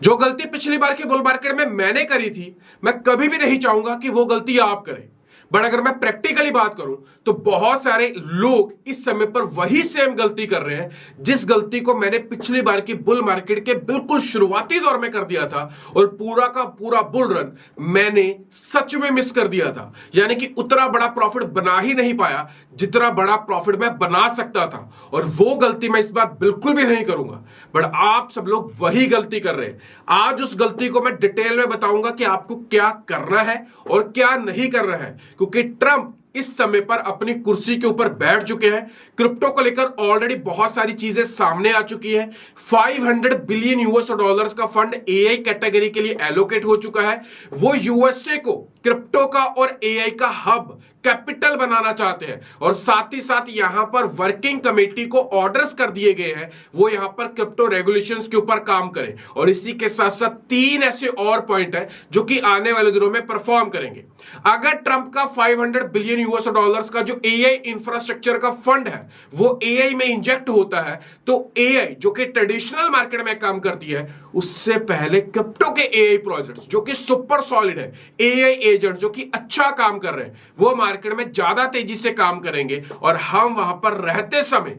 जो गलती पिछली बार के बुल मार्केट में मैंने करी थी, मैं कभी भी नहीं चाहूंगा कि वो गलती आप करें। बट अगर मैं प्रैक्टिकली बात करूं तो बहुत सारे लोग इस समय पर वही सेम गलती कर रहे हैं जिस गलती को मैंने पिछली बार की बुल मार्केट के बिल्कुल शुरुआती दौर में कर दिया था और पूरा का पूरा बुल रन मैंने सच में मिस कर दिया था। यानी कि उतना बड़ा प्रॉफिट बना ही नहीं पाया जितना बड़ा प्रॉफिट मैं बना सकता था, और वो गलती मैं इस बार बिल्कुल भी नहीं करूंगा। बट आप सब लोग वही गलती कर रहे हैं। आज उस गलती को मैं डिटेल में बताऊंगा कि आपको क्या करना है और क्या नहीं करना है, क्योंकि ट्रंप इस समय पर अपनी कुर्सी के ऊपर बैठ चुके हैं। क्रिप्टो को लेकर ऑलरेडी बहुत सारी चीजें सामने आ चुकी हैं। 500 बिलियन यूएस डॉलर्स का फंड एआई कैटेगरी के लिए एलोकेट हो चुका है। वो यूएसए को क्रिप्टो का और एआई का हब कैपिटल बनाना चाहते हैं, और साथ ही साथ यहां पर वर्किंग कमेटी को ऑर्डर्स कर दिए गए हैं वो यहां पर क्रिप्टो रेगुलेशंस के ऊपर काम करें। और इसी के साथ साथ 3 ऐसे और पॉइंट है जो कि आने वाले दिनों में परफॉर्म करेंगे। अगर ट्रंप का 500 बिलियन यूएस डॉलर्स का जो एआई इंफ्रास्ट्रक्चर का फंड है वो एआई में इंजेक्ट होता है, तो एआई जो कि ट्रेडिशनल मार्केट में काम करती है, उससे पहले क्रिप्टो के एआई प्रोजेक्ट्स जो कि सुपर सॉलिड है, एआई एजेंट जो कि अच्छा काम कर रहे हैं, वो मार्केट में ज्यादा तेजी से काम करेंगे और हम वहां पर रहते समय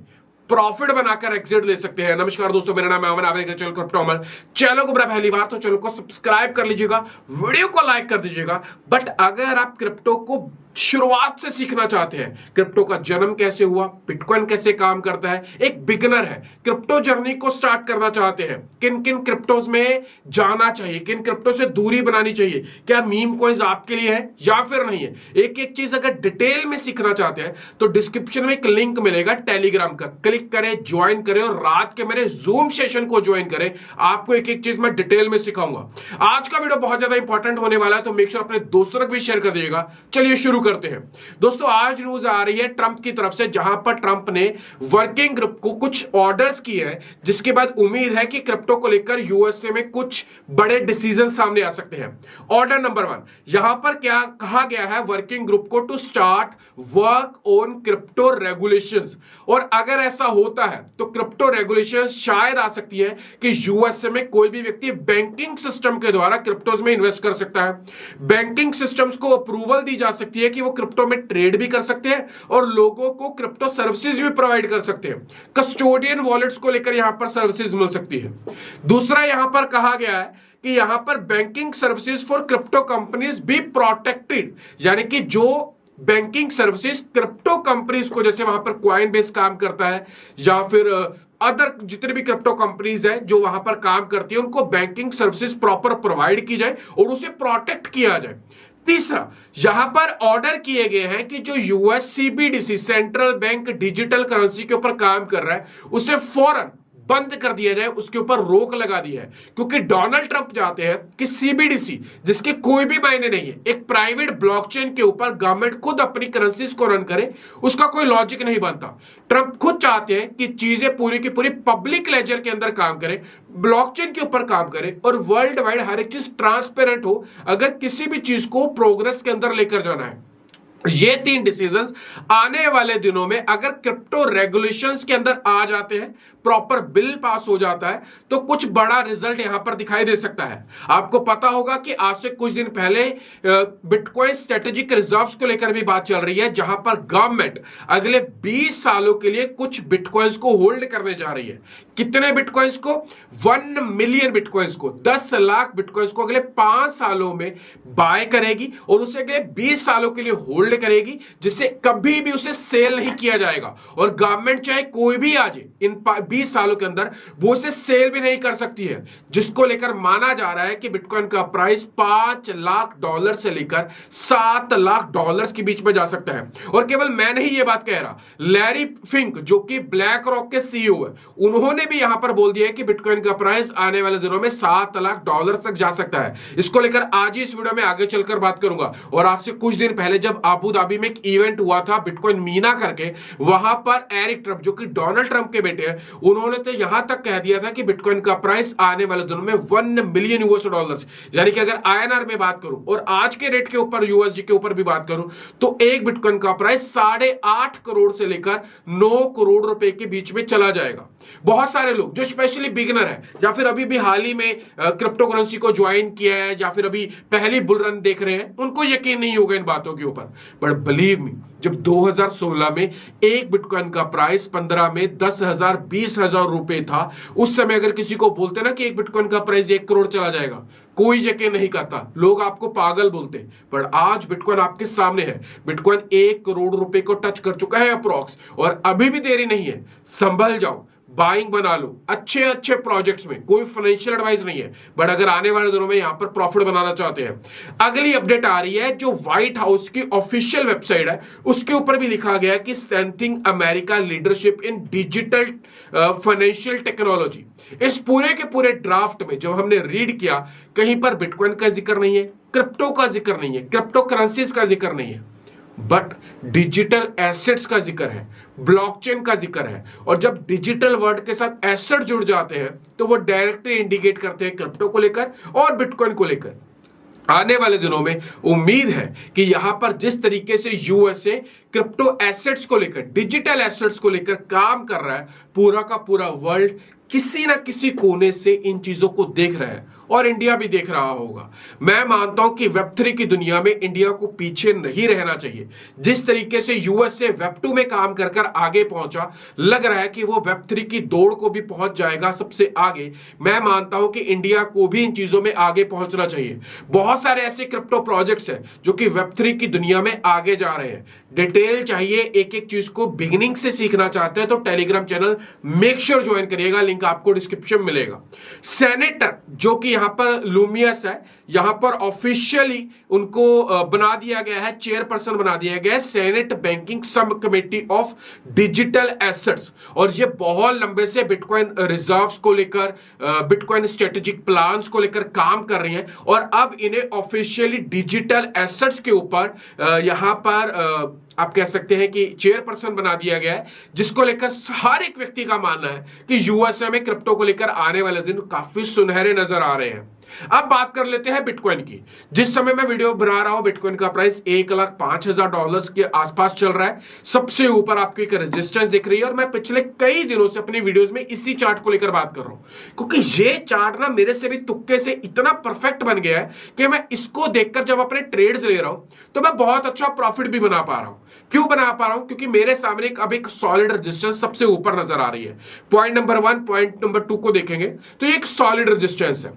प्रॉफिट बनाकर एग्जिट ले सकते हैं। नमस्कार दोस्तों, मेरा नाम है अमन, आप देख रहे हैं चैनल क्रिप्टो अमन। चैनल को पहली बार तो चैनल को सब्सक्राइब कर लीजिएगा, वीडियो को लाइक कर दीजिएगा। बट अगर आप क्रिप्टो को शुरुआत से सीखना चाहते हैं, क्रिप्टो का जन्म कैसे हुआ, बिटकॉइन कैसे काम करता है, एक बिगिनर है क्रिप्टो जर्नी को स्टार्ट करना चाहते हैं, किन किन क्रिप्टोज में जाना चाहिए, किन क्रिप्टो से दूरी बनानी चाहिए, क्या मीम कॉइन्स आपके लिए है या फिर नहीं है, एक एक चीज अगर डिटेल में सीखना चाहते हैं तो डिस्क्रिप्शन में एक लिंक मिलेगा टेलीग्राम का, क्लिक करें, ज्वाइन करें और रात के मेरे जूम सेशन को ज्वाइन करें। आपको एक एक चीज मैं डिटेल में सिखाऊंगा। आज का वीडियो बहुत ज्यादा इंपॉर्टेंट होने वाला है, तो मेक श्योर अपने दोस्तों तक भी शेयर कर दीजिएगा। चलिए शुरू करते हैं। दोस्तों, आज न्यूज आ रही है ट्रंप की तरफ से, जहां पर ट्रंप ने वर्किंग ग्रुप को कुछ ऑर्डर्स किए हैं, जिसके बाद उम्मीद है कि क्रिप्टो को लेकर यूएसए में कुछ बड़े डिसीजन सामने आ सकते हैं। ऑर्डर नंबर 1, यहां पर क्या कहा गया है वर्किंग ग्रुप को, to start work on crypto regulations. और अगर ऐसा होता है तो क्रिप्टो रेगुलेशंस शायद आ सकती है कि यूएसए में कोई भी व्यक्ति बैंकिंग सिस्टम के द्वारा क्रिप्टोज में इन्वेस्ट कर सकता है। बैंकिंग सिस्टम्स को अप्रूवल दी जा सकती है कि वो क्रिप्टो में ट्रेड भी कर सकते हैं और लोगों को क्रिप्टो सर्विसेज भी प्रोवाइड कर सकते हैं। कस्टोडियन वॉलेट्स को लेकर यहां पर सर्विसेज मिल सकती है। दूसरा, यहां पर कहा गया है कि यहां पर banking services for crypto companies be protected, यानी कि जो बैंकिंग सर्विसेज क्रिप्टो कंपनीज को, जैसे वहां पर क्वाइन बेस काम करता है या फिर अदर जितने भी क्रिप्टो कंपनीज है जो वहां पर काम करती है, उनको बैंकिंग सर्विसेज प्रॉपर प्रोवाइड की जाए और उसे प्रोटेक्ट किया जाए। तीसरा, यहां पर ऑर्डर किए गए हैं कि जो US CBDC central bank digital currency के ऊपर काम कर रहा है उसे फौरन बंद कर दिया जाए, उसके ऊपर रोक लगा दी है, क्योंकि डोनाल्ड ट्रंप चाहते हैं कि सीबीडीसी, जिसके कोई भी मायने नहीं है, एक प्राइवेट ब्लॉकचेन के ऊपर गवर्नमेंट खुद अपनी करेंसीज को रन करे, उसका कोई लॉजिक नहीं बनता। ट्रंप खुद चाहते हैं कि चीजें पूरी की पूरी पब्लिक लेजर के अंदर काम करे, ब्लॉकचेन के ऊपर काम करे और वर्ल्ड वाइड हर एक चीज ट्रांसपेरेंट हो अगर किसी भी चीज को प्रोग्रेस के अंदर लेकर जाना है। ये 3 डिसीजंस आने वाले दिनों में अगर क्रिप्टो रेगुलेशंस के अंदर आ जाते हैं, प्रॉपर बिल पास हो जाता है, तो कुछ बड़ा रिजल्ट यहां पर दिखाई दे सकता है। आपको पता होगा कि आज से कुछ दिन पहले बिटकॉइन स्ट्रेटेजिक रिजर्व्स को लेकर भी बात चल रही है, जहां पर गवर्नमेंट अगले 20 सालों के लिए कुछ बिटकॉइंस को होल्ड करने जा रही है। कितने बिटकॉइंस को? 1 मिलियन बिटकॉइंस को, 10 लाख बिटकॉइंस को अगले 5 सालों में बाय करेगी और उसे अगले 20 सालों के लिए होल्ड करेगी, जिससे कभी भी उसे सेल नहीं किया जाएगा। और गवर्नमेंट चाहे कोई भी आ जाए इन 20 सालों के अंदर, वो उसे सेल भी नहीं कर सकती है, जिसको लेकर माना जा रहा है कि बिटकॉइन का प्राइस $5 लाख से लेकर $7 लाख के बीच में जा सकता है। और केवल मैं नहीं ये बात कह रहा, लैरी फिंक जो कि ब्लैक रॉक के सीईओ है, उन्होंने भी यहां पर बोल दिया है कि बिटकॉइन का प्राइस आने वाले दिनों में $7 लाख तक जा सकता है। इसको लेकर आज ही इस वीडियो में आगे चलकर बात करूंगा। और आज से कुछ दिन पहले जब अबू धाबी में एक इवेंट हुआ था बिटकॉइन मीना करके, वहां पर एरिक ट्रम्प जो कि डोनाल्ड ट्रंप के बेटे हैं, उन्होंने तो यहां तक कह दिया था कि बिटकॉइन का प्राइस आने वाले दिनों में $1 मिलियन, यानी कि अगर आईएनआर में बात करूं और आज के रेट के ऊपर यूएसडी के ऊपर भी बात करूं तो एक बिटकॉइन का प्राइस 8.5 करोड़ से लेकर 9 करोड़ रुपए के बीच में चला जाएगा। बहुत सारे लोग जो स्पेशली बिगिनर है या फिर अभी भी हाल ही में क्रिप्टो करेंसी को ज्वाइन किया है या फिर अभी पहली बुल रन देख रहे हैं, उनको यकीन नहीं होगा इन बातों के ऊपर। बट बिलीव मी, जब 2016 में एक बिटकॉइन का प्राइस 15 में 10,000 20,000 रुपए था, उस समय अगर किसी को बोलते ना कि एक बिटकॉइन का प्राइस 1 करोड़ चला जाएगा, कोई यकीन नहीं करता, लोग आपको पागल बोलते। पर आज बिटकॉइन आपके सामने है, बिटकॉइन 1 करोड़ रुपए को टच कर चुका है अप्रोक्स, और अभी भी देरी नहीं है, संभल जाओ, बाइंग बना लो अच्छे अच्छे प्रोजेक्ट्स में। कोई फाइनेंशियल एडवाइस नहीं है, बट अगर आने वाले दिनों में यहां पर प्रॉफिट बनाना चाहते हैं, अगली अपडेट आ रही है जो व्हाइट हाउस की ऑफिशियल वेबसाइट है, उसके ऊपर भी लिखा गया है कि strengthening America leadership in digital financial technology. इस पूरे के पूरे ड्राफ्ट में जब हमने रीड किया, कहीं पर बिटकॉइन का जिक्र नहीं है, क्रिप्टो का जिक्र नहीं है, क्रिप्टो करेंसीज का जिक्र नहीं है, बट डिजिटल एसेट्स का जिक्र है, ब्लॉकचेन का जिक्र है। और जब डिजिटल वर्ल्ड के साथ एसेट जुड़ जाते हैं तो वो डायरेक्टली इंडिकेट करते हैं क्रिप्टो को लेकर और बिटकॉइन को लेकर। आने वाले दिनों में उम्मीद है कि यहां पर जिस तरीके से यूएसए क्रिप्टो एसेट्स को लेकर, डिजिटल एसेट्स को लेकर काम कर रहा है, पूरा का पूरा वर्ल्ड किसी ना किसी कोने से इन चीजों को देख रहा है और इंडिया भी देख रहा होगा। मैं मानता हूं कि वेब3 की दुनिया में इंडिया को पीछे नहीं रहना चाहिए। जिस तरीके से यूएसए वेब2 में काम कर कर आगे पहुंचा, लग रहा है कि वो वेब3 की दौड़ को भी पहुंच जाएगा सबसे आगे। मैं मानता हूं कि इंडिया को भी इन चीजों में आगे पहुंचना चाहिए। बहुत सारे ऐसे क्रिप्टो प्रोजेक्ट्स हैं जो कि वेब3 की दुनिया में आगे जा रहे हैं। डिटेल चाहिए, एक एक चीज को बिगिनिंग से सीखना चाहते हैं तो Telegram channel make sure join करिएगा, लिंक आपको डिस्क्रिप्शन में मिलेगा। सेनेटर जो कि यहां पर लूमियस है, यहां पर ऑफिशियली उनको बना दिया गया है, चेयरपर्सन बना दिया गया है senate banking sub committee of digital assets. और ये बहुत लंबे से बिटकॉइन रिजर्व्स को लेकर, बिटकॉइन स्ट्रेटेजिक प्लान्स को लेकर काम कर रही हैं, और अब इन्हें ऑफिशियली डिजिटल एसेट्स के ऊपर यहां पर आप कह सकते हैं कि चेयरपर्सन बना दिया गया है, जिसको लेकर हर एक व्यक्ति का मानना है कि यूएसए में क्रिप्टो को लेकर आने वाले दिन काफी सुनहरे नजर आ रहे हैं। अब बात कर लेते हैं बिटकॉइन की। जिस समय मैं वीडियो बना रहा हूं, बिटकॉइन का प्राइस $1,05,000 के आसपास चल रहा है। सबसे ऊपर आपको एक रेजिस्टेंस दिख रही है, और मैं पिछले कई दिनों से अपनी वीडियोस में इसी चार्ट को लेकर बात कर रहा हूं, क्योंकि ये चार्ट ना मेरे से भी तुक्के से इतना परफेक्ट बन गया है कि मैं इसको देखकर जब अपने ट्रेड्स ले रहा हूं तो मैं बहुत अच्छा प्रॉफिट भी बना पा रहा हूं। क्यों बना पा रहा हूं? क्योंकि मेरे सामने अब एक सॉलिड रेजिस्टेंस सबसे ऊपर नजर आ रही है। पॉइंट नंबर 1, पॉइंट नंबर 2 को देखेंगे तो ये एक सॉलिड रेजिस्टेंस है।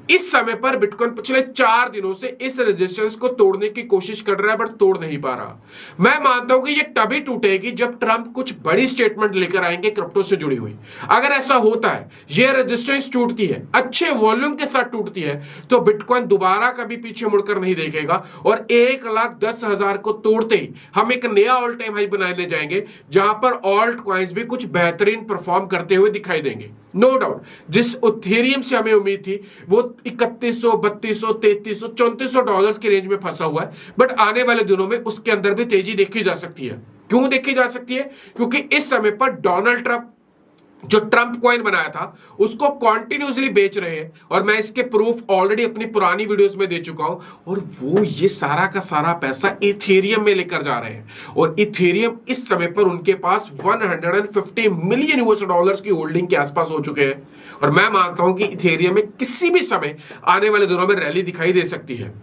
इस समय पर बिटकॉइन पिछले 4 दिनों से इस रेजिस्टेंस को तोड़ने की कोशिश कर रहा है, बट तोड़ नहीं पा रहा। मैं मानता हूं कि ये तभी टूटेगी जब ट्रंप कुछ बड़ी स्टेटमेंट लेकर आएंगे क्रिप्टो से जुड़ी हुई। अगर ऐसा होता है, ये रेजिस्टेंस टूटती है, अच्छे वॉल्यूम के साथ टूटती है, तो बिटकॉइन दोबारा कभी पीछे मुड़कर नहीं देखेगा, और 1,10,000 को तोड़ते ही हम एक नया ऑल टाइम हाई बनाने जाएंगे, जहां पर ऑल्ट कॉइन्स भी कुछ बेहतरीन परफॉर्म करते हुए दिखाई देंगे। नो डाउट, जिस इथेरियम से हमें उम्मीद थी वो 3100, 3200, 3300, $3400 की रेंज में फंसा हुआ है, बट आने वाले दिनों में उसके अंदर भी तेजी देखी जा सकती है। क्यों देखी जा सकती है? क्योंकि इस समय पर डोनाल्ड ट्रंप जो ट्रंप कॉइन बनाया था उसको कॉन्टिन्यूसली बेच रहे हैं, और मैं इसके प्रूफ ऑलरेडी अपनी पुरानी वीडियोस में दे चुका हूं। और वो ये सारा का सारा पैसा इथेरियम में लेकर जा रहे हैं, और इथेरियम इस समय पर उनके पास $150 मिलियन की होल्डिंग के आसपास हो चुके हैं। और मैं मानता हूं कि इथेरियम में किसी भी समय आने वाले दिनों में रैली दिखाई दे सकती है।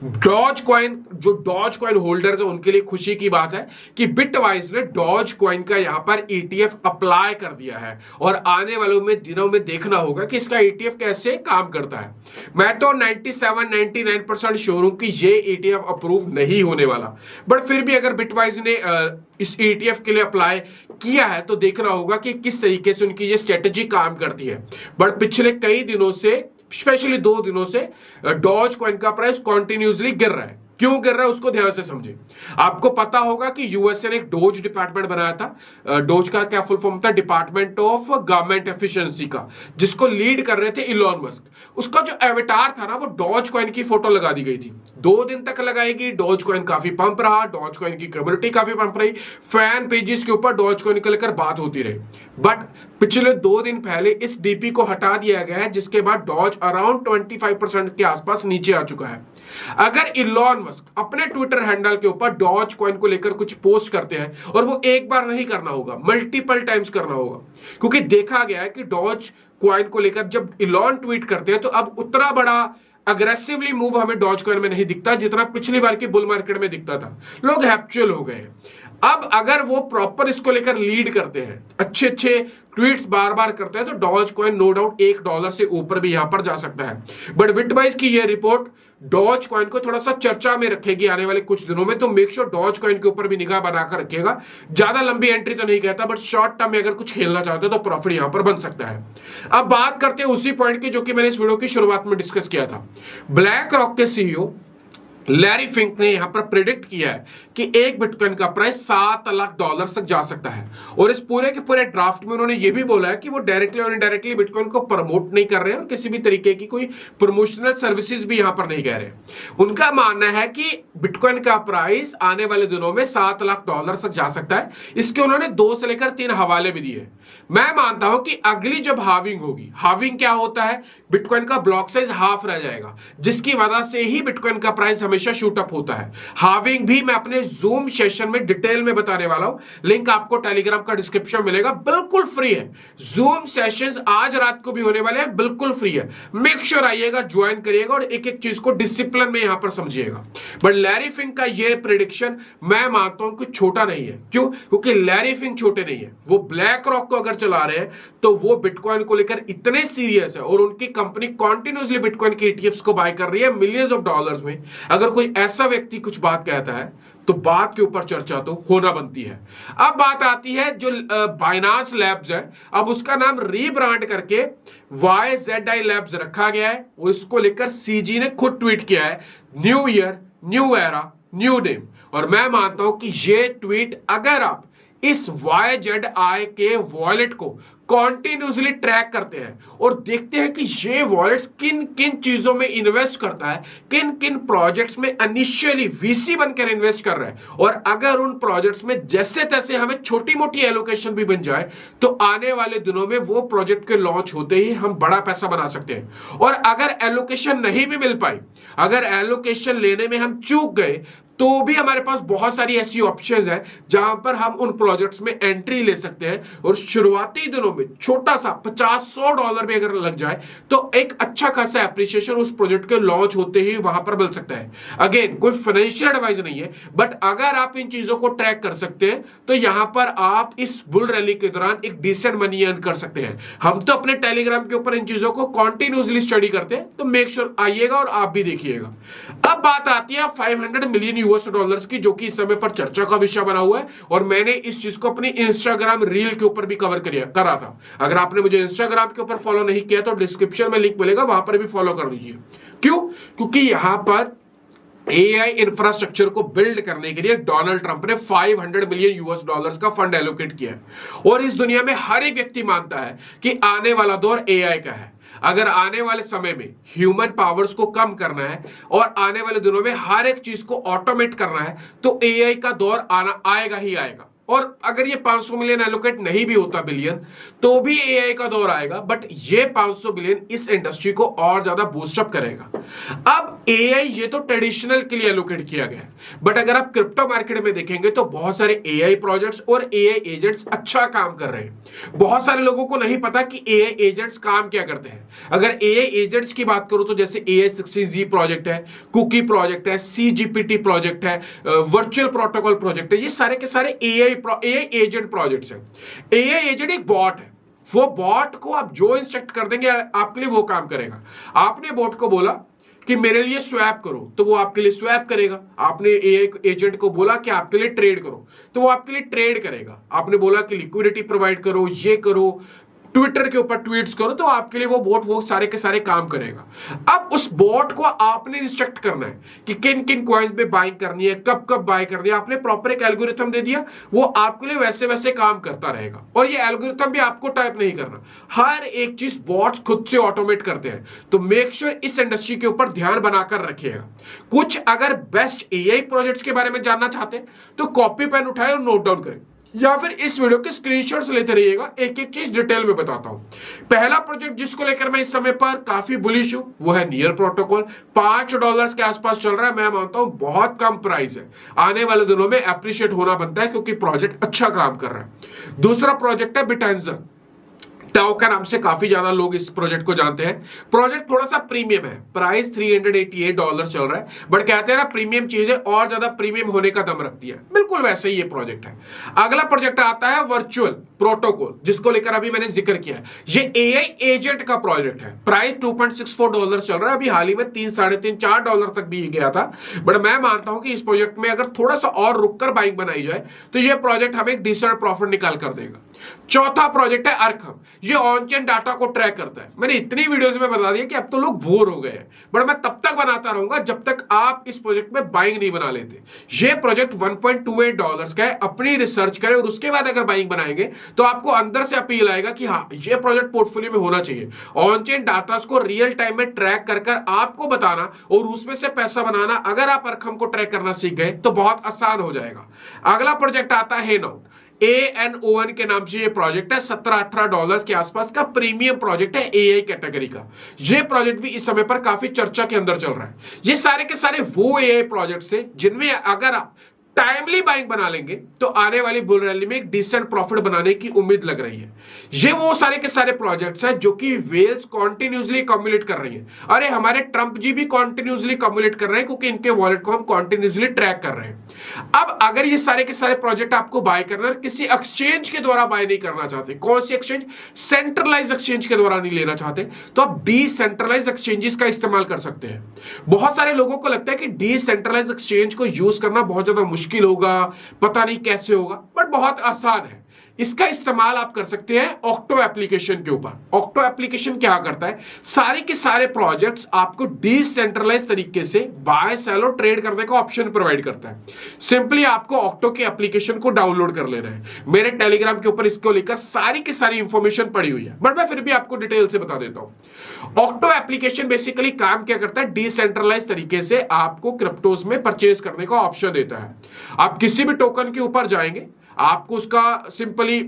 डॉज कॉइन, जो डॉज कॉइन होल्डर्स हैं उनके लिए खुशी की बात है कि बिटवाइज ने डॉज कॉइन का यहां पर ETF अप्लाई कर दिया है, और आने वाले दिनों में देखना होगा कि इसका ETF कैसे काम करता है। मैं तो 97-99% श्योर हूं कि ये ETF अप्रूव नहीं होने वाला, बट फिर भी अगर बिटवाइज ने इस ETF के लिए अप्लाई किया है तो देखना होगा कि किस तरीके से उनकी ये स्ट्रेटेजी काम करती है। बट पिछले कई दिनों से, स्पेशली 2 दिनों से, डॉज कॉइन का प्राइस कॉन्टिन्यूसली गिर रहा है। क्यों गिर रहा है उसको ध्यान से समझे। आपको पता होगा कि यूएसए ने एक डोज डिपार्टमेंट बनाया था। डोज का क्या फुल फॉर्म था? डिपार्टमेंट ऑफ गवर्नमेंट एफिशिएंसी का, जिसको लीड कर रहे थे इलॉन मस्क। उसका जो एवेटार था ना, वो डॉज कॉइन की फोटो लगा दी गई थी। 2 दिन तक लगाएगी। डॉज कॉइन काफी पंप रहा, डॉज कॉइन की कम्युनिटी काफी पंप रही, फैन पेजेस के ऊपर डॉज कॉइन को लेकर बात होती रही। बट पिछले 2 दिन पहले इस डीपी को हटा दिया गया है, जिसके बाद डॉज अराउंड 25% के आसपास नीचे आ चुका है। अगर इलॉन मस्क अपने ट्विटर हैंडल के ऊपर डॉज कॉइन को लेकर कुछ पोस्ट करते हैं, और वो एक बार नहीं करना होगा, मल्टीपल टाइम्स करना होगा, क्योंकि देखा गया है कि डॉज कॉइन को लेकर जब इलॉन ट्वीट करते हैं तो अब उतना बड़ा अग्रेसिवली मूव हमें डॉज कॉइन में नहीं दिखता जितना पिछली बार की बुल मार्केट में दिखता था। लोग हैप्चुअल हो गए हैं। अब अगर वो प्रॉपर इसको लेकर लीड करते हैं, अच्छे अच्छे ट्वीट्स बार बार करते हैं, तो डॉज कॉइन नो डाउट $1 से ऊपर भी यहां पर जा सकता है। बट बिटवाइज की ये रिपोर्ट डॉज कॉइन को थोड़ा सा चर्चा में रखेगी आने वाले कुछ दिनों में, तो मेक श्योर डॉज कॉइन के ऊपर भी निगाह बनाकर रखिएगा। ज्यादा लंबी एंट्री तो नहीं कहता, बट शॉर्ट टर्म में अगर कुछ खेलना चाहते हो तो प्रॉफिट यहां पर बन सकता है। अब बात करते हैं उसी पॉइंट की जो कि मैंने इस वीडियो की शुरुआत में डिस्कस किया था। ब्लैक रॉक के सीईओ लैरी फिंक ने यहां पर प्रिडिक्ट किया है कि एक बिटकॉइन का प्राइस $7 लाख तक जा सकता है। और इस पूरे के पूरे ड्राफ्ट में उन्होंने यह भी बोला है कि वो डायरेक्टली और इनडायरेक्टली बिटकॉइन को प्रमोट नहीं कर रहे हैं और किसी भी तरीके की कोई प्रमोशनल सर्विसेज भी यहां पर नहीं कह रहे। उनका मानना है कि बिटकॉइन का प्राइस आने वाले दिनों में $7 लाख तक जा सकता है। इसके उन्होंने 2 से लेकर 3 हवाले भी दिए। मैं मानता हूं कि अगली जब हाविंग होगी, हाविंग क्या होता है? बिटकॉइन का ब्लॉक साइज हाफ रह जाएगा, जिसकी वजह से ही बिटकॉइन का प्राइस हमेशा शूट अप होता है। हाविंग भी मैं अपने जूम सेशन में डिटेल में बताने वाला हूं। लिंक आपको टेलीग्राम का डिस्क्रिप्शन मिलेगा, बिल्कुल फ्री है। जूम सेशंस आज रात को भी होने वाले हैं, बिल्कुल फ्री है। मेक श्योर आइएगा, ज्वाइन करिएगा और एक एक चीज को डिसिप्लिन में यहां पर समझिएगा। बट लैरी फिंक का यह प्रेडिक्शन मैं मानता हूं कि छोटा नहीं है। क्यों? क्योंकि लैरी फिंक छोटे नहीं है। वो ब्लैक रॉक को अगर चला रहे हैं तो वो बिटकॉइन को लेकर इतने सीरियस है, और उनकी कंपनी कॉन्टिन्यूसली बिटकॉइन के ईटीएफ्स को बाय कर रही है मिलियंस ऑफ डॉलर्स में। अगर कोई ऐसा व्यक्ति कुछ बात कहता है तो बात के ऊपर चर्चा तो होना बनती है। अब बात आती है जो बाइनांस लैब्स है, अब उसका नाम रीब्रांड करके YZI लैब्स रखा गया है। और इसको लेकर सीजी ने खुद ट्वीट किया है, new year new era new name. और मैं मानता हूं कि ये ट्वीट अगर आप इस YZI के वॉलेट को कॉन्टिन्यूसली ट्रैक करते हैं और देखते हैं कि ये वॉलेट्स किन किन चीजों में इन्वेस्ट करता है, किन किन प्रोजेक्ट्स में इनिशियली वीसी बनकर इन्वेस्ट कर रहा है, और अगर उन प्रोजेक्ट्स में जैसे तैसे हमें छोटी मोटी एलोकेशन भी बन जाए तो आने वाले दिनों में वो प्रोजेक्ट के लॉन्च होते ही हम बड़ा पैसा बना सकते हैं। और अगर एलोकेशन नहीं भी मिल पाई, अगर एलोकेशन लेने में हम चूक गए, तो भी हमारे पास बहुत सारी ऐसी ऑप्शंस हैं जहां पर हम उन प्रोजेक्ट्स में एंट्री ले सकते हैं। और शुरुआती दिनों में छोटा सा $50-100 भी अगर लग जाए तो एक अच्छा खासा एप्रिसिएशन उस प्रोजेक्ट के लॉन्च होते ही वहां पर मिल सकता है। अगेन कोई फाइनेंशियल एडवाइस नहीं है, बट अगर आप इन चीजों को ट्रैक कर सकते हैं तो यहां पर आप इस बुल रैली के दौरान एक डिसेंट मनी अर्न कर सकते हैं। हम तो अपने टेलीग्राम के ऊपर इन चीजों को कॉन्टिन्यूसली स्टडी करते हैं, तो मेक श्योर आइएगा और आप भी देखिएगा। अब बात आती है $500 मिलियन की, जो कि इस समय पर चर्चा का विषय बना हुआ है। और मैंने इस चीज को अपनी इंस्टाग्राम रील के ऊपर भी कवर करा था। अगर आपने मुझे इंस्टाग्राम के ऊपर फॉलो नहीं किया तो डिस्क्रिप्शन में लिंक मिलेगा, वहां पर भी फॉलो कर लीजिए। क्यों? क्योंकि यहां पर AI इंफ्रास्ट्रक्चर को बिल्ड करने के लिए डोनाल्ड ट्रंप ने $500 मिलियन का फंड एलोकेट किया है। और इस दुनिया में हर एक व्यक्ति मानता है कि आने वाला दौर AI का है। अगर आने वाले समय में ह्यूमन पावर्स को कम करना है और आने वाले दिनों में हर एक चीज को ऑटोमेट करना है, तो AI का दौर आएगा ही आएगा। और अगर ये 500 मिलियन एलोकेट नहीं भी होता बिलियन, तो भी AI का दौर आएगा। बट ये 500 बिलियन इस इंडस्ट्री को और ज्यादा बूस्टअप करेगा। अब AI ये तो ट्रेडिशनल के लिए एलोकेट किया गया है, बट अगर आप क्रिप्टो मार्केट में देखेंगे तो बहुत सारे AI प्रोजेक्ट्स और AI एजेंट्स अच्छा काम कर रहे हैं। बहुत सारे लोगों को नहीं पता कि AI एजेंट्स काम क्या करते हैं। अगर AI एजेंट्स की बात करूं तो जैसे AI16Z प्रोजेक्ट है, कुकी प्रोजेक्ट है, CGPT प्रोजेक्ट है, वर्चुअल प्रोटोकॉल प्रोजेक्ट है, ये सारे के सारे AI एजेंट प्रोजेक्ट्स हैं। AI एजेंट एक बॉट है। वो बॉट को आप जो इंस्ट्रक्ट कर देंगे आपके लिए वो काम करेगा। आपने बॉट को बोला कि मेरे लिए स्वैप करो, तो वो आपके लिए स्वैप करेगा। आपने AI एजेंट को बोला कि आपके लिए ट्रेड करो, तो वो आपके लिए ट्रेड करेगा। आपने बोला कि लिक्विडिटी प्रोवाइड करो, ये करो, ट्विटर के ऊपर ट्वीट्स करो तो आपके लिए वो बॉट वो सारे के सारे काम करेगा। अब उस बॉट को आपने इंस्ट्रक्ट करना है कि किन किन कॉइन्स में बाइंग करनी है, कब कब बाय करनी है। आपने प्रॉपर एक एल्गोरिथम दे दिया, वो आपके लिए वैसे वैसे काम करता रहेगा। और ये एल्गोरिथम भी आपको टाइप नहीं करना, हर एक चीज बॉट्स खुद से ऑटोमेट करते हैं। तो मेक श्योर इस इंडस्ट्री के ऊपर ध्यान बनाकर रखिएगा। कुछ अगर बेस्ट एआई प्रोजेक्ट्स के बारे में जानना चाहते हैं तो कॉपी पेन उठाए और नोट डाउन करें, या फिर इस वीडियो के स्क्रीनशॉट्स लेते रहिएगा। एक एक चीज डिटेल में बताता हूं। पहला प्रोजेक्ट जिसको लेकर मैं इस समय पर काफी बुलिश हूं वो है नियर प्रोटोकॉल। $5 के आसपास चल रहा है। मैं मानता हूं बहुत कम प्राइस है, आने वाले दिनों में एप्रिशिएट होना बनता है क्योंकि प्रोजेक्ट अच्छा काम कर रहा है। दूसरा प्रोजेक्ट है बिटेंजर। टाओ का नाम से काफी ज्यादा लोग इस प्रोजेक्ट को जानते हैं। प्रोजेक्ट थोड़ा सा प्रीमियम है, प्राइस $388 चल रहा है, बट कहते हैं ना प्रीमियम चीजें और ज्यादा प्रीमियम होने का दम रखती है, बिल्कुल वैसे ही ये प्रोजेक्ट है। अगला प्रोजेक्ट आता है वर्चुअल प्रोटोकॉल, जिसको लेकर अभी मैंने जिक्र किया है। ये एआई एजेंट का प्रोजेक्ट है, प्राइस $2.64 चल रहा है। अभी हाल ही में $3, $3.5, $4 तक भी गया था, बट मैं मानता हूं कि इस प्रोजेक्ट में अगर थोड़ा सा और रुककर बाइंग बनाई जाए तो ये प्रोजेक्ट हमें एक डिसेंट प्रॉफिट निकाल कर देगा। चौथा प्रोजेक्ट है अर्कम। ये ऑन चेन डाटा को ट्रैक करता है। मैंने इतनी वीडियोस में बता दिया कि अब तो लोग बोर हो गए हैं, बट मैं तब तक बनाता रहूंगा जब तक आप इस प्रोजेक्ट में बाइंग नहीं बना लेते। ये प्रोजेक्ट $1.28 का है। अपनी रिसर्च करें और उसके बाद अगर बाइंग बनाएंगे तो आपको अंदर से अपील आएगा कि हाँ ये प्रोजेक्ट पोर्टफोलियो में होना चाहिए। ऑन चेन डाटा को रियल टाइम में ट्रैक कर कर आपको बताना और उसमें से पैसा बनाना, अगर आप अर्कम को ट्रैक करना सीख गए तो बहुत आसान हो जाएगा। अगला प्रोजेक्ट आता है हेनाउट। ANON के नाम से ये प्रोजेक्ट है। $17-18 के आसपास का प्रीमियम प्रोजेक्ट है एआई कैटेगरी का। ये प्रोजेक्ट भी इस समय पर काफी चर्चा के अंदर चल रहा है। ये सारे के सारे वो एआई प्रोजेक्ट्स हैं जिनमें अगर आप टाइमली बाइंग बना लेंगे तो आने वाली बुल रैली में एक डिसेंट प्रॉफिट बनाने की उम्मीद लग रही है। ये वो सारे के सारे प्रोजेक्ट्स हैं जो कि वेल्स कॉन्टिन्यूसली कम्युलेट कर रही है। अरे हमारे ट्रंप जी भी कॉन्टिन्यूसली कम्युलेट कर रहे हैं क्योंकि इनके वॉलेट को हम कॉन्टिन्यूसली ट्रैक कर रहे हैं। अब अगर ये सारे के सारे प्रोजेक्ट आपको बाय करना है, किसी एक्सचेंज के द्वारा बाय नहीं करना चाहते, कौन सी एक्सचेंज, सेंट्रलाइज एक्सचेंज के द्वारा नहीं लेना चाहते, तो आप डिसेंट्रलाइज एक्सचेंजेस का इस्तेमाल कर सकते हैं। बहुत सारे लोगों को लगता है कि डिसेंट्रलाइज एक्सचेंज को यूज करना बहुत ज्यादा मुश्किल होगा, पता नहीं कैसे होगा, बट बहुत आसान है। इसका इस्तेमाल आप कर सकते हैं ऑक्टो एप्लीकेशन के ऊपर। ऑक्टो एप्लीकेशन क्या करता है, सारे के सारे प्रोजेक्ट्स आपको डिसेंट्रलाइज तरीके से बाय सेल और ट्रेड करने का ऑप्शन प्रोवाइड करता है। सिंपली आपको ऑक्टो की एप्लीकेशन को डाउनलोड कर लेना है। मेरे टेलीग्राम के ऊपर इसको लेकर सारी की सारी इंफॉर्मेशन पड़ी हुई है, बट मैं फिर भी आपको डिटेल से बता देता हूं। ऑक्टो एप्लीकेशन बेसिकली काम क्या करता है, डिसेंट्रलाइज तरीके से आपको क्रिप्टोज में परचेज करने का ऑप्शन देता है। आप किसी भी टोकन के ऊपर जाएंगे, आपको उसका सिंपली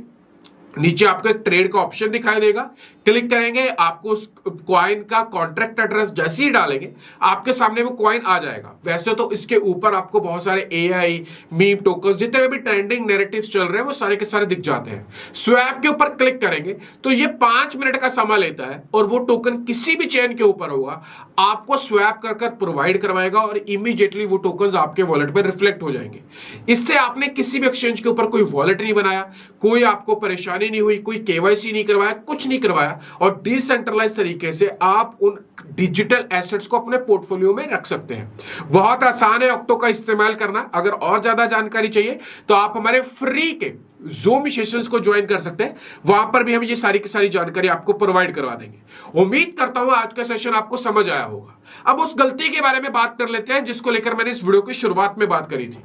नीचे आपको एक ट्रेड का ऑप्शन दिखाई देगा, क्लिक करेंगे, आपको उस कॉइन का कॉन्ट्रैक्ट एड्रेस जैसे ही डालेंगे आपके सामने वो कॉइन आ जाएगा। वैसे तो इसके ऊपर आपको बहुत सारे एआई मीम टोकन्स जितने भी ट्रेंडिंग नैरेटिव्स चल रहे हैं वो सारे के सारे दिख जाते हैं। स्वैप के ऊपर क्लिक करेंगे तो ये 5 मिनट का समय लेता है और वो टोकन किसी भी चेन के ऊपर होगा, आपको स्वैप कर कर प्रोवाइड करवाएगा और इमीडिएटली वो टोकन्स आपके वॉलेट पर रिफ्लेक्ट हो जाएंगे। इससे आपने किसी भी एक्सचेंज के ऊपर कोई वॉलेट नहीं बनाया, कोई आपको परेशानी नहीं हुई, कोई केवाईसी नहीं करवाया, कुछ नहीं करवाया, और डिसेंट्रलाइज तरीके से आप उन डिजिटल एसेट्स को अपने पोर्टफोलियो में रख सकते हैं। बहुत आसान है ऑक्टो का इस्तेमाल करना। अगर और ज्यादा जानकारी चाहिए तो आप हमारे फ्री के ज़ूम सेशंस को ज्वाइन कर सकते हैं, वहां पर भी हम ये सारी की सारी जानकारी आपको प्रोवाइड करवा देंगे। उम्मीद करता हूं आज का सेशन आपको समझ आया होगा। अब उस गलती के बारे में बात कर लेते हैं जिसको लेकर मैंने इस वीडियो की शुरुआत में बात करी थी।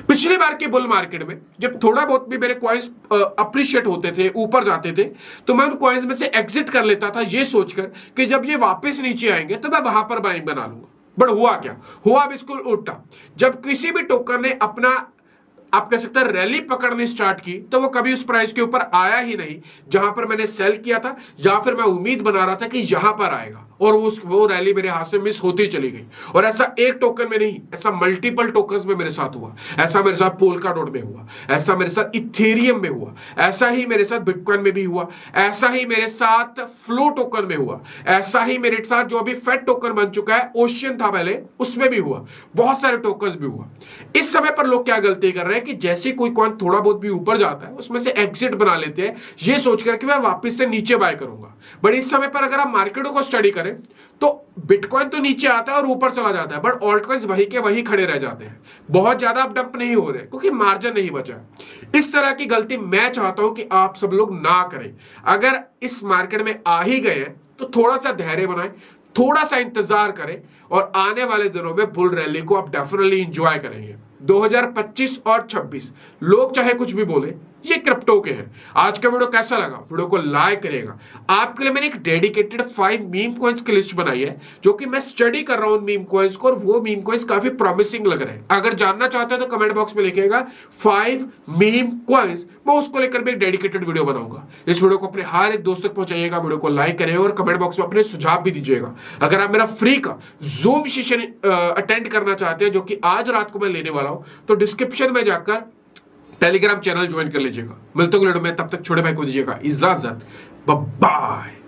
पिछली बार के बुल मार्केट में जब थोड़ा बहुत भी मेरे कॉइन्स अप्रिशिएट होते थे, ऊपर जाते थे, तो मैं उन कॉइन्स में से एग्जिट कर लेता था ये सोचकर कि जब ये वापस नीचे आएंगे तो मैं वहां पर बाइंग बना लूंगा। बट हुआ क्या, हुआ बिल्कुल उल्टा। जब किसी भी टोकन ने अपना आप कह सकते हैं रैली पकड़नी स्टार्ट की तो वो कभी उस प्राइस के ऊपर आया ही नहीं जहां पर मैंने सेल किया था, या फिर मैं उम्मीद बना रहा था कि यहां पर आएगा, और वो रैली मेरे हाथ से मिस होती चली गई। और ऐसा एक टोकन में नहीं, ऐसा मल्टीपल टोकन्स में मेरे साथ हुआ। ऐसा मेरे साथ पोल्का डॉट में हुआ, ऐसा मेरे साथ इथेरियम में हुआ, ऐसा ही मेरे साथ बिटकॉइन में भी हुआ, ऐसा ही मेरे साथ फ्लो टोकन में हुआ, ऐसा ही मेरे साथ जो अभी फेड टोकन बन चुका है, ओशियन था पहले, उसमें भी हुआ, बहुत सारे टोकन्स भी हुआ। इस समय पर लोग क्या गलती कर रहे हैं कि जैसे कोई कॉइन थोड़ा बहुत भी ऊपर जाता है उसमें से एग्जिट बना लेते हैं ये सोचकर कि मैं वापस से नीचे बाय करूंगा। बट इस समय पर अगर आप मार्केटों को स्टडी करें करें तो बिटकॉइन तो नीचे आता है और ऊपर चला जाता है, बट ऑल्ट कॉइन्स वही के वही खड़े रह जाते हैं, बहुत ज्यादा अप डंप नहीं हो रहे क्योंकि मार्जिन नहीं बचा। इस तरह की गलती मैं चाहता हूं कि आप सब लोग ना करें। अगर इस मार्केट में आ ही गए हैं तो थोड़ा सा धैर्य बनाएं, थोड़ा सा इंतजार करें और आने वाले दिनों में बुल रैली को आप डेफिनेटली एंजॉय करेंगे। 2025 और 26 लोग चाहे कुछ भी बोले, ये क्रिप्टो के हैं। आज का वीडियो कैसा लगा, वीडियो को लाइक करिएगा। आपके लिए मैंने एक डेडिकेटेड 5 मीम कॉइन्स की लिस्ट बनाई है जो कि मैं स्टडी कर रहा हूं मीम कॉइन्स को, और वो मीम कॉइन्स काफी प्रॉमिसिंग लग रहे हैं। अगर जानना चाहते हैं तो कमेंट बॉक्स में लिखिएगा 5 मीम कॉइन्स, मैं उसको लेकर भी एक डेडिकेटेड वीडियो बनाऊंगा। इस वीडियो को अपने हर एक दोस्त तक पहुंचाइएगा, वीडियो को लाइक करिएगा और कमेंट बॉक्स में अपने सुझाव भी दीजिएगा। अगर आप मेरा फ्री का जूम सेशन अटेंड करना चाहते हैं जो कि आज रात को मैं लेने वाला हूं, तो डिस्क्रिप्शन में जाकर टेलीग्राम चैनल ज्वाइन कर लीजिएगा। मिलते हैं अगले वीडियो में, तब तक छोटे भाई को दीजिएगा इजाजत, बाय बाय।